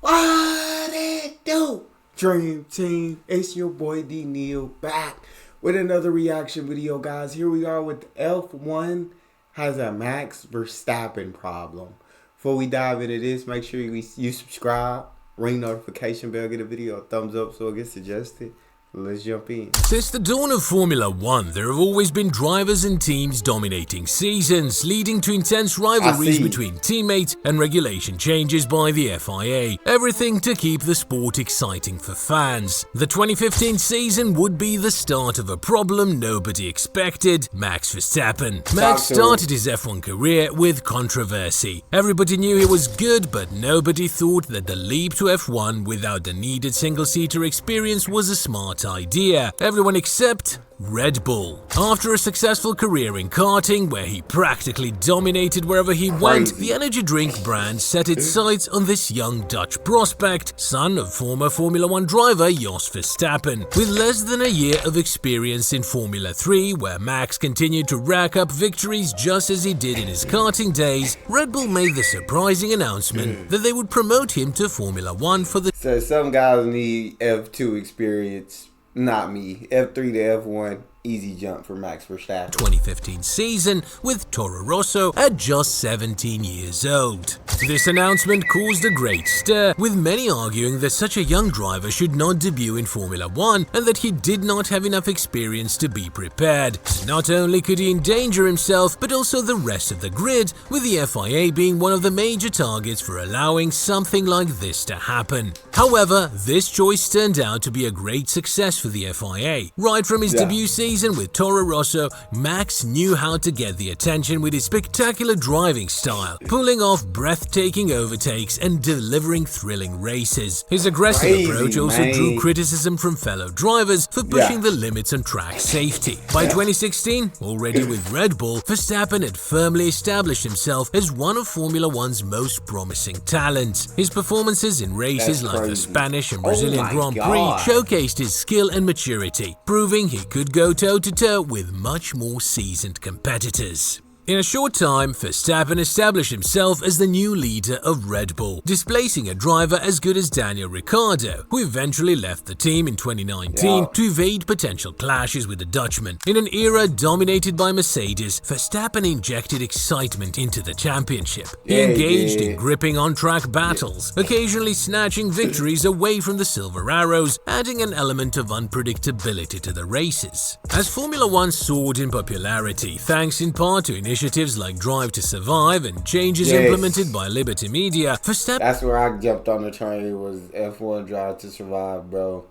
What it do? Dream Team, it's your boy D Neal back with another reaction video, guys. Here we are with F1 has a Max Verstappen problem. Before we dive into this, make sure you subscribe, ring notification bell, get a video a thumbs up so it gets suggested. Let's jump in. Since the dawn of Formula 1, there have always been drivers and teams dominating seasons, leading to intense rivalries between teammates and regulation changes by the FIA. Everything to keep the sport exciting for fans. The 2015 season would be the start of a problem nobody expected: Max Verstappen. Max started his F1 career with controversy. Everybody knew he was good, but nobody thought that the leap to F1 without the needed single-seater experience was a smart idea. Everyone except Red Bull. After a successful career in karting, where he practically dominated wherever he went, the energy drink brand set its sights on this young Dutch prospect, son of former Formula 1 driver Jos Verstappen. With less than a year of experience in Formula 3, where Max continued to rack up victories just as he did in his karting days, Red Bull made the surprising announcement that they would promote him to Formula 1 for the... So some guys need F2 experience. Not me. F3 to F1, easy jump for Max Verstappen. 2015 season with Toro Rosso at just 17 years old. This announcement caused a great stir, with many arguing that such a young driver should not debut in Formula 1 and that he did not have enough experience to be prepared. Not only could he endanger himself, but also the rest of the grid, with the FIA being one of the major targets for allowing something like this to happen. However, this choice turned out to be a great success for the FIA. Right from his debut season with Toro Rosso, Max knew how to get the attention with his spectacular driving style, pulling off breathtaking overtakes and delivering thrilling races. His aggressive approach also drew criticism from fellow drivers for pushing the limits on track safety. By 2016, already with Red Bull, Verstappen had firmly established himself as one of Formula 1's most promising talents. His performances in races like the Spanish and Brazilian Grand Prix showcased his skill and maturity, proving he could go toe-to-toe with much more seasoned competitors. In a short time, Verstappen established himself as the new leader of Red Bull, displacing a driver as good as Daniel Ricciardo, who eventually left the team in 2019 to evade potential clashes with the Dutchman. In an era dominated by Mercedes, Verstappen injected excitement into the championship. He engaged in gripping on-track battles, occasionally snatching victories away from the Silver Arrows, adding an element of unpredictability to the races. As Formula 1 soared in popularity, thanks in part to initiatives like Drive to Survive and changes implemented by Liberty Media, Verstappen... That's where I jumped on the train, was F1 Drive to Survive, bro.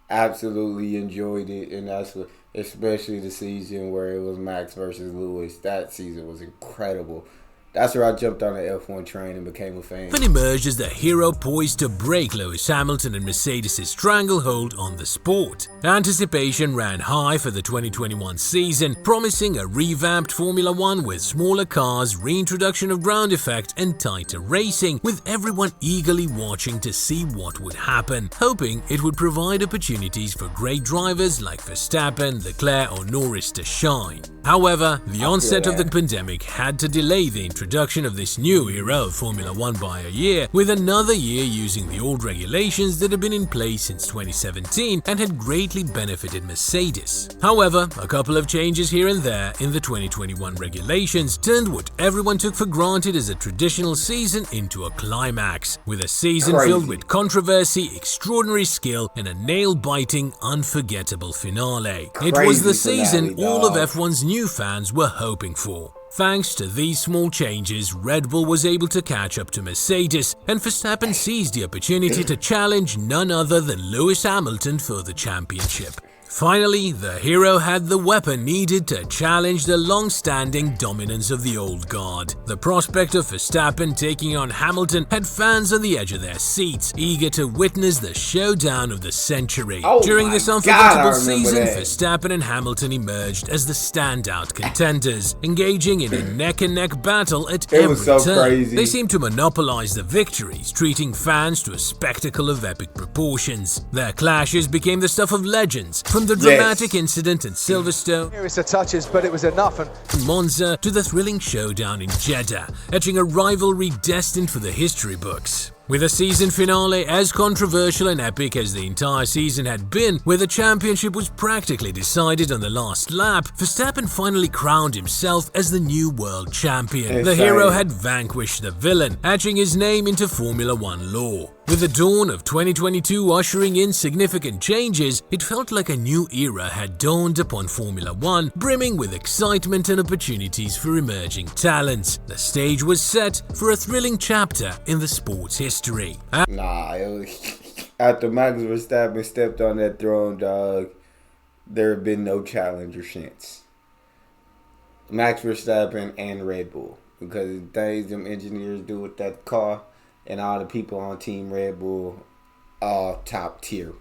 Absolutely enjoyed it, and that's what, especially the season where it was Max versus Lewis. That season was incredible. That's where I jumped on the F1 train and became a fan. Verstappen emerged as the hero poised to break Lewis Hamilton and Mercedes' stranglehold on the sport. Anticipation ran high for the 2021 season, promising a revamped Formula 1 with smaller cars, reintroduction of ground effect, and tighter racing, with everyone eagerly watching to see what would happen, hoping it would provide opportunities for great drivers like Verstappen, Leclerc, or Norris to shine. However, the onset of the pandemic had to delay the introduction of this new era of Formula 1 by a year, with another year using the old regulations that had been in place since 2017 and had greatly benefited Mercedes. However, a couple of changes here and there in the 2021 regulations turned what everyone took for granted as a traditional season into a climax, with a season filled with controversy, extraordinary skill, and a nail-biting, unforgettable finale. It was the season all of F1's new fans were hoping for. Thanks to these small changes, Red Bull was able to catch up to Mercedes, and Verstappen seized the opportunity to challenge none other than Lewis Hamilton for the championship. Finally, the hero had the weapon needed to challenge the long-standing dominance of the old guard. The prospect of Verstappen taking on Hamilton had fans on the edge of their seats, eager to witness the showdown of the century. During this unforgettable season, Verstappen and Hamilton emerged as the standout contenders, engaging in a neck-and-neck battle at every turn. They seemed to monopolize the victories, treating fans to a spectacle of epic proportions. Their clashes became the stuff of legends, from the dramatic incident in Silverstone, Here is the touches, but it was enough. Monza, to the thrilling showdown in Jeddah, etching a rivalry destined for the history books. With a season finale as controversial and epic as the entire season had been, where the championship was practically decided on the last lap, Verstappen finally crowned himself as the new world champion. The hero had vanquished the villain, etching his name into Formula One lore. With the dawn of 2022 ushering in significant changes, it felt like a new era had dawned upon Formula One, brimming with excitement and opportunities for emerging talents. The stage was set for a thrilling chapter in the sport's history. After Max Verstappen stepped on that throne, dog, there have been no challenger since. Max Verstappen and Red Bull, because the things them engineers do with that car, and all the people on Team Red Bull, all top tier.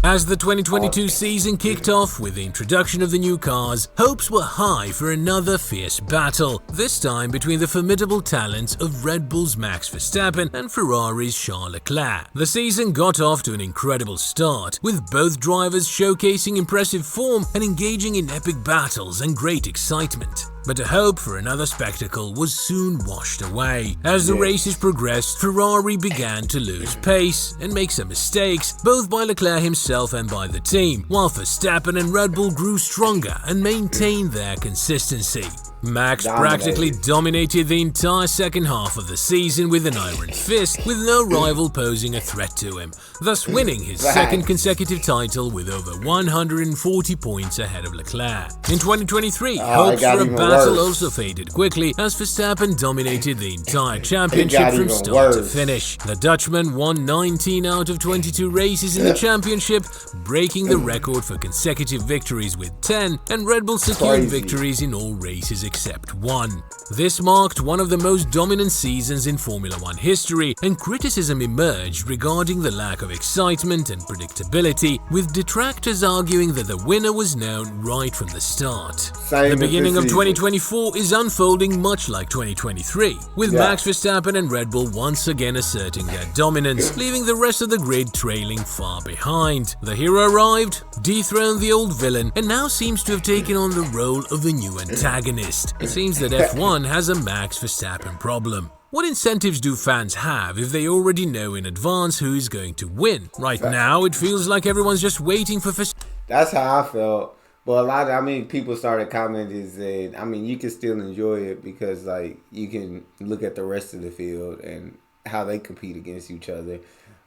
As the 2022 season kicked off with the introduction of the new cars, hopes were high for another fierce battle, this time between the formidable talents of Red Bull's Max Verstappen and Ferrari's Charles Leclerc. The season got off to an incredible start, with both drivers showcasing impressive form and engaging in epic battles and great excitement. But the hope for another spectacle was soon washed away. As the races progressed, Ferrari began to lose pace and make some mistakes, both by Leclerc himself and by the team, while Verstappen and Red Bull grew stronger and maintained their consistency. Max practically dominated the entire second half of the season with an iron fist, with no rival posing a threat to him, thus winning his second consecutive title with over 140 points ahead of Leclerc. In 2023, hopes for a battle also faded quickly as Verstappen dominated the entire championship from start to finish. The Dutchman won 19 out of 22 races in the championship, breaking the record for consecutive victories with 10, and Red Bull secured victories in all races except one. This marked one of the most dominant seasons in Formula One history, and criticism emerged regarding the lack of excitement and predictability, with detractors arguing that the winner was known right from the start. The beginning of 2024 is unfolding much like 2023, with Max Verstappen and Red Bull once again asserting their dominance, leaving the rest of the grid trailing far behind. The hero arrived, dethroned the old villain, and now seems to have taken on the role of a new antagonist. It seems that F1 has a Max Verstappen problem. What incentives do fans have if they already know in advance who is going to win? Right now, it feels like everyone's just waiting for Verstappen. That's how I felt. But people started commenting and said, you can still enjoy it because, you can look at the rest of the field and how they compete against each other.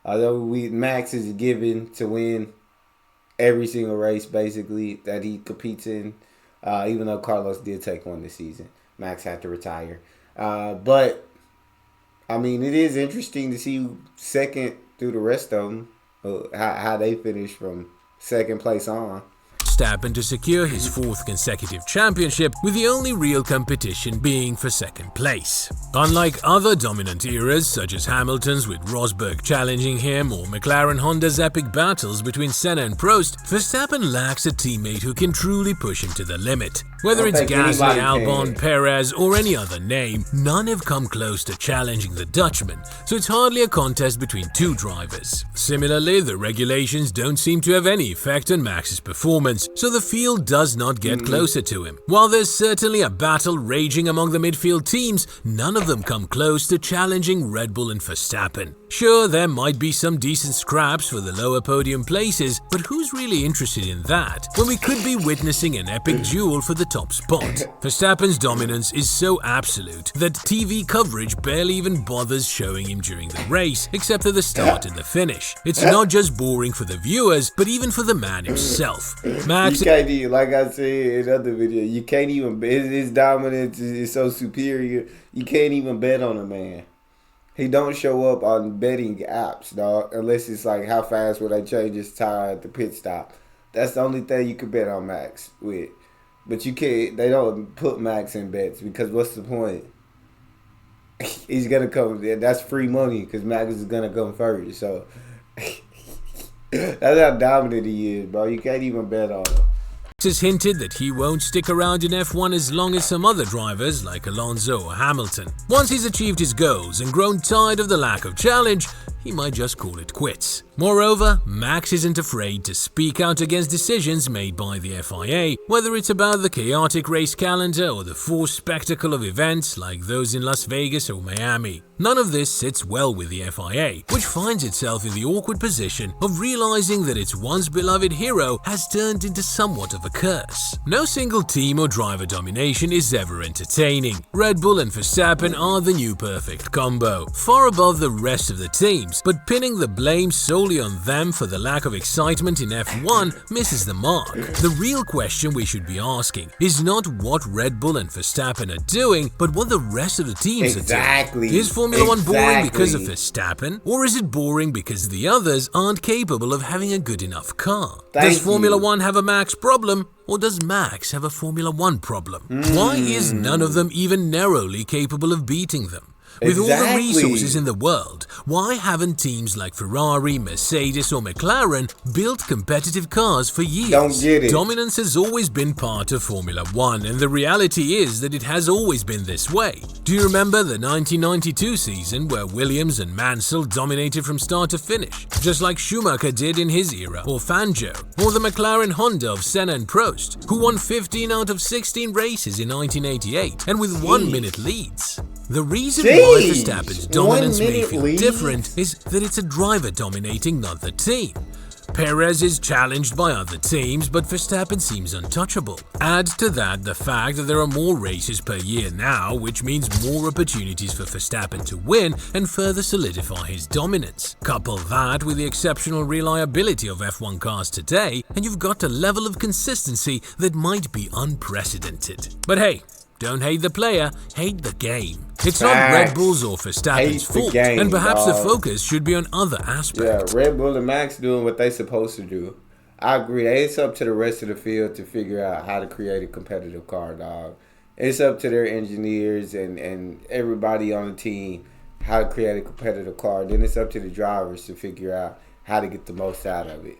Although Max is given to win every single race, basically, that he competes in. Even though Carlos did take one this season. Max had to retire. But it is interesting to see second through the rest of them, how they finish from second place on. Verstappen to secure his fourth consecutive championship, with the only real competition being for second place. Unlike other dominant eras such as Hamilton's with Rosberg challenging him or McLaren-Honda's epic battles between Senna and Prost, Verstappen lacks a teammate who can truly push him to the limit. Whether it's Gasly, Albon, Perez or any other name, none have come close to challenging the Dutchman, so it's hardly a contest between two drivers. Similarly, the regulations don't seem to have any effect on Max's performance, so the field does not get closer to him. While there's certainly a battle raging among the midfield teams, none of them come close to challenging Red Bull and Verstappen. Sure, there might be some decent scraps for the lower podium places, but who's really interested in that when we could be witnessing an epic duel for the top spot? Verstappen's dominance is so absolute that TV coverage barely even bothers showing him during the race, except at the start and the finish. It's not just boring for the viewers, but even for the man himself. Max, you can't even, like I said in other video, you can't even, his dominance is so superior, you can't even bet on a man. He don't show up on betting apps, dog, unless it's like how fast will they change his tire at the pit stop. That's the only thing you can bet on Max with. But you can't, they don't put Max in bets because what's the point? He's going to come, that's free money because Max is going to come first. So that's how dominant he is, bro. You can't even bet on him. Has hinted that he won't stick around in F1 as long as some other drivers like Alonso or Hamilton. Once he's achieved his goals and grown tired of the lack of challenge, he might just call it quits. Moreover, Max isn't afraid to speak out against decisions made by the FIA, whether it's about the chaotic race calendar or the forced spectacle of events like those in Las Vegas or Miami. None of this sits well with the FIA, which finds itself in the awkward position of realizing that its once beloved hero has turned into somewhat of a curse. No single team or driver domination is ever entertaining. Red Bull and Verstappen are the new perfect combo, far above the rest of the teams, but pinning the blame solely on them for the lack of excitement in F1 misses the mark. The real question we should be asking is not what Red Bull and Verstappen are doing, but what the rest of the teams are doing. Is Formula 1 boring because of Verstappen, or is it boring because the others aren't capable of having a good enough car? Does Formula 1 have a Max problem, or does Max have a Formula 1 problem? Why is none of them even narrowly capable of beating them? With all the resources in the world, why haven't teams like Ferrari, Mercedes or McLaren built competitive cars for years? Don't get it. Dominance has always been part of Formula 1, and the reality is that it has always been this way. Do you remember the 1992 season where Williams and Mansell dominated from start to finish, just like Schumacher did in his era, or Fangio, or the McLaren Honda of Senna and Prost, who won 15 out of 16 races in 1988 and with 1 minute leads? The reason why Verstappen's dominance may feel different is that it's a driver dominating, not the team. Perez is challenged by other teams, but Verstappen seems untouchable. Add to that the fact that there are more races per year now, which means more opportunities for Verstappen to win and further solidify his dominance. Couple that with the exceptional reliability of F1 cars today, and you've got a level of consistency that might be unprecedented. But hey, don't hate the player, hate the game. It's not Red Bull's or Verstappen's fault, and perhaps the focus should be on other aspects. Yeah, Red Bull and Max doing what they're supposed to do. I agree. It's up to the rest of the field to figure out how to create a competitive car, dog. It's up to their engineers and everybody on the team how to create a competitive car. Then it's up to the drivers to figure out how to get the most out of it.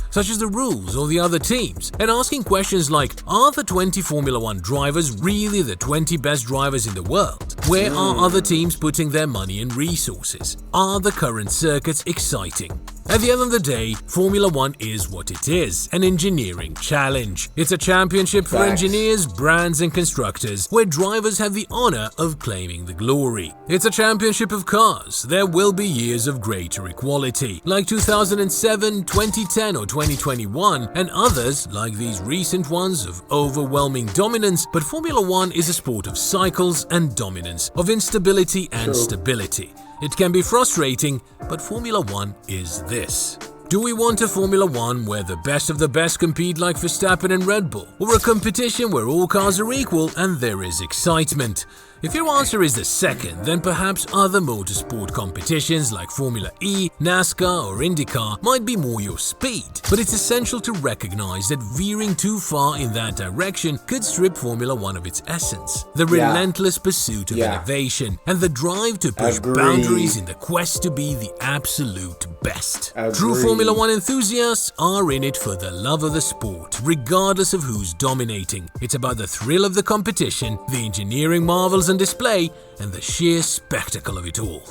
Such as the rules or the other teams, and asking questions like, are the 20 Formula 1 drivers really the 20 best drivers in the world? Where are other teams putting their money and resources? Are the current circuits exciting? At the end of the day, Formula 1 is what it is, an engineering challenge. It's a championship for engineers, brands and constructors, where drivers have the honor of claiming the glory. It's a championship of cars. There will be years of greater equality, like 2007, 2010 or 2021, and others, like these recent ones, of overwhelming dominance, but Formula 1 is a sport of cycles and dominance, of instability and stability. It can be frustrating, but Formula 1 is this. Do we want a Formula 1 where the best of the best compete like Verstappen and Red Bull, or a competition where all cars are equal and there is excitement? If your answer is the second, then perhaps other motorsport competitions like Formula E, NASCAR or IndyCar might be more your speed. But it's essential to recognize that veering too far in that direction could strip Formula 1 of its essence. The relentless pursuit of innovation and the drive to push boundaries in the quest to be the absolute best. True Formula 1 enthusiasts are in it for the love of the sport, regardless of who's dominating. It's about the thrill of the competition, the engineering marvels and display, and the sheer spectacle of it all.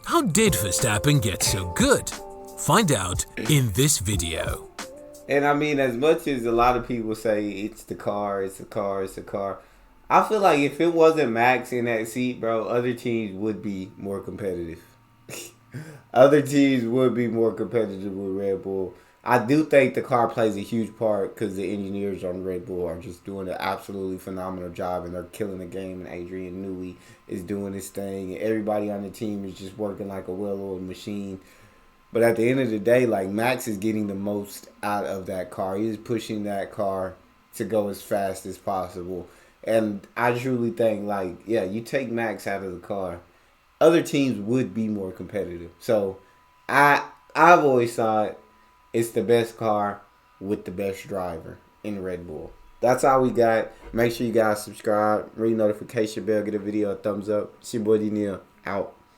How did Verstappen get so good? Find out in this video. And I mean, as much as a lot of people say it's the car, it's the car, it's the car, I feel like if it wasn't Max in that seat, bro, other teams would be more competitive. Other teams would be more competitive with Red Bull. I do think the car plays a huge part because the engineers on Red Bull are just doing an absolutely phenomenal job and they're killing the game. And Adrian Newey is doing his thing. And everybody on the team is just working like a well-oiled machine. But at the end of the day, like, Max is getting the most out of that car. He's pushing that car to go as fast as possible. And I truly think, like, yeah, you take Max out of the car, other teams would be more competitive. So I've always thought it's the best car with the best driver in Red Bull. That's all we got. Make sure you guys subscribe, ring notification bell, get a video a thumbs up. It's your boy Neal, out.